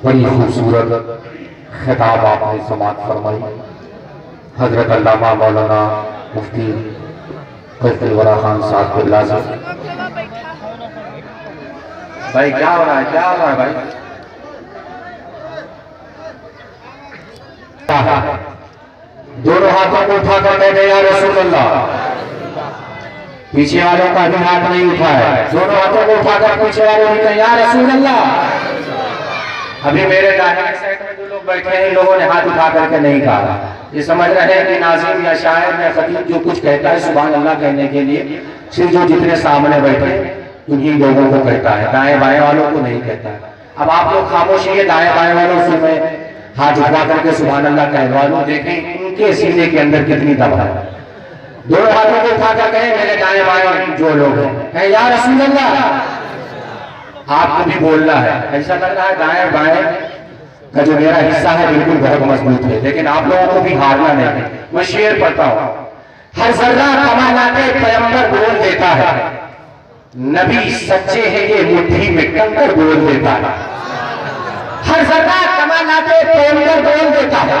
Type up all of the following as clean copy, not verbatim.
बड़ी खूबसूरत खिताब आपने समात फरमाई। हजरत अल्लामा मौलाना मुफ्ती फैसल वरा खान साहब के लाज़िम। भाई क्या हो रहा है, क्या हो रहा है भाई? दोनों हाथों को उठा कर कहते या रसूल अल्लाह। पीछे वालों का भी हाथ नहीं उठा है, दोनों हाथों को उठाकर पीछे वालों ने कहा या रसूल अल्लाह। अभी मेरे दाहिने साइड में जो लोग बैठे हैं, इन लोगों ने हाथ उठा करके नहीं कहा। ये समझ रहे हैं कि नाज़िम या शायर या खतीब जो कुछ कहता है सुभान अल्लाह कहने के लिए सिर्फ जो जितने सामने बैठे उन्हीं लोगों को कहता है, दाएं बाएं वालों को नहीं कहता है। अब आप लोग खामोश रहिए, दाएं बाएं वालों से मैं हाथ उठा करके सुभान अल्लाह कहवा लूं, देखें उनके सीने के अंदर कितनी दम है। दोनों हाथों को उठा कर कहें मेरे दाएं बाएं जो लोग हैं या रसूल अल्लाह। आपको भी बोलना है, ऐसा लग रहा है दाएं बाएं का जो मेरा हिस्सा है बिल्कुल बहुत मजबूत है, लेकिन आप लोगों को भी हारना नहीं। मैं शेर पढ़ता हूं। हर जर्रा कमालाते पैगंबर बोल देता है, नबी सच्चे हैं ये मुट्ठी में कंकर बोल देता है। हर जर्रा कमालाते पैगंबर बोल देता है,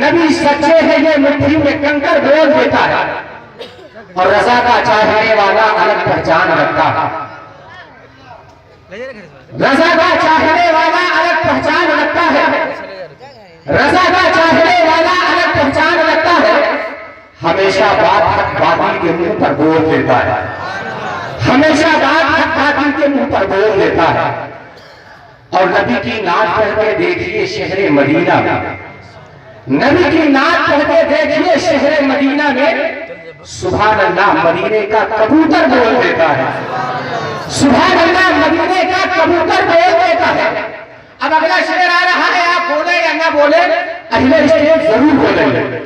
नबी सच्चे हैं ये मुट्ठी में कंकर बोल देता है। और रजा का चाहने वाला अलग पहचान रखता है, रजा का चाहने वाला अलग पहचान रखता है, रजा का चाहने वाला अलग पहचान रखता है। हमेशा बात हक बातिल के मुंह पर बोल देता है, हमेशा बात हक बातिल के मुंह पर बोल देता है। और नबी की नात पढ़ के देखिए शहर मदीना में, नबी की नात पढ़ के देखिए शहर मदीना में सुभान अल्लाह मदीने का कबूतर बोल देता है, सुभान अल्लाह मदीने का कबूतर बोल देता है। अब अगला शेर आ रहा है, आप बोले या ना बोले, अगले शेर जरूर बोलेंगे।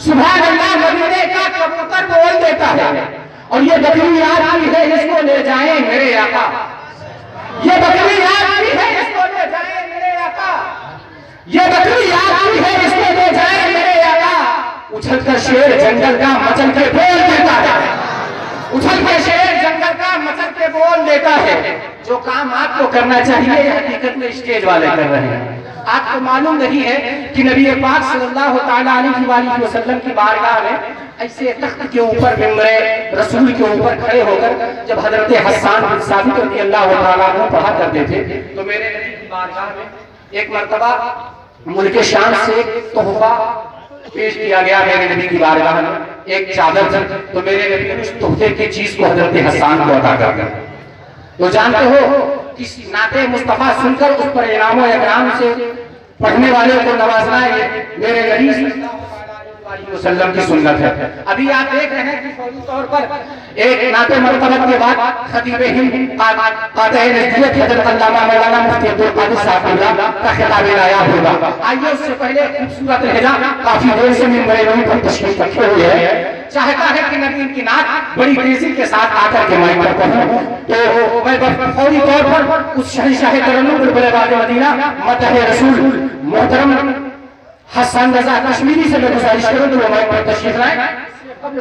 सुभान अल्लाह मदीने का कबूतर बोल देता है। और ये बकरी आपकी है, इसको ले जाएं मेरे आका, ये बकरी आपकी है, इसको ले जाएं मेरे आका, ये बकरी आपकी है, इसको ले जाएं मेरे आका। उछल कर शेर जंगल का मचल के बोल देता है, उछल कर शेर जंगल का मचल के बोल देता है। जो काम आपको करना चाहिए हकीकत में स्टेज वाले कर रहे हैं। आपको मालूम नहीं है कि नबी पाक सल्लल्लाहु ताला अलैहि वसल्लम की बारगाह में ऐसे तख्त के ऊपर मिंबरे रसूल के ऊपर खड़े होकर जब हजरत हस्सान बिन साबित रज़ियल्लाहु ताला अन्हु पढ़ा करते थे, तो मेरे नबी की बारगाह में एक मर्तबा मुल्क शाम से एक तोहफा पेश किया गया। मेरे नबी की बारगाह में एक चादर थी, तो मेरे नबी ने उस तोहफे की चीज को हजरत हस्सान को अता कर दिया। तो जानते हो इस नाते मुस्तफा सुनकर उस पर इनाम और इकराम से पढ़ने वाले को नवाजना ये मेरे नबी सल्लल्लाहु अलैहि वसल्लम की सुन्नत है। अभी आप देख रहे हैं कि फौरी तौर पर एक नाते मर्तबा के बाद खतीब हिंद फातिह नज़रियत हज़रत अल्लामा मौलाना मुफ्ती अब्दुल कादिर साहब का खिताब आया होगा। आइए उससे पहले खूबसूरत लहजा काफी देर से मिंबर नबी पर तशरीफ रखे हुए हैं, चाहता है कि नबी की नात बड़ी तेजी के साथ आकर के माइक पर पढ़ूं। तो मैं फौरी तौर पर उस शहंशाह तरन्नुम बुलबुल मदीना मदह रसूल मोहतरम हसन रजा कश्मीरी से मैं गुजारिश करूं कि वो माइक पर तशरीफ लाएं।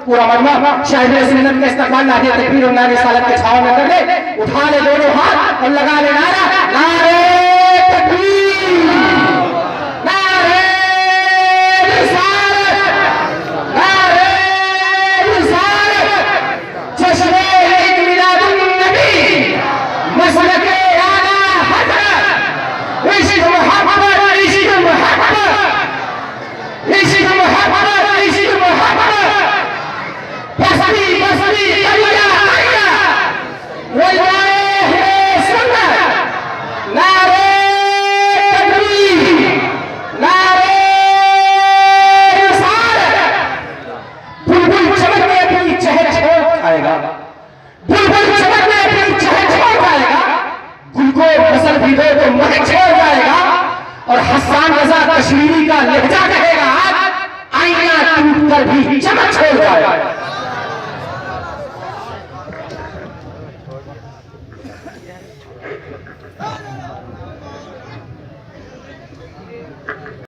पूरा मजमा शाहिद सुन्नत के इस्तकबाल नादिया तकबीर और नारे सालत के छाव में कर ले, उठा ले दोनों हाथ और लगा ले नारा नारे तकबीर, नारे रिसालत, नारे रिसालत, जश्न ईद मिलादुन नबी, मसलके आला हज़रत, इश्क़ मोहब्बत, इश्क़ मोहब्बत, इश्क़ मोहब्बत, इश्क़ मोहब्बत, बसरी बसरी कलिया कलिया, वल्लाह सुन्नत, नारे तकबीर, नारे रिसालत। बुलबुल चमक में अपनी चहचह आएगा, बुलबुल चमक में अपनी चहचह आएगा, गुल को फसल भी दो तो महक छोड़ जाएगा। और हस्सान रजा कश्मीरी का लहजा कहेगा आईना टूट कर भी चमक छोड़ जाएगा।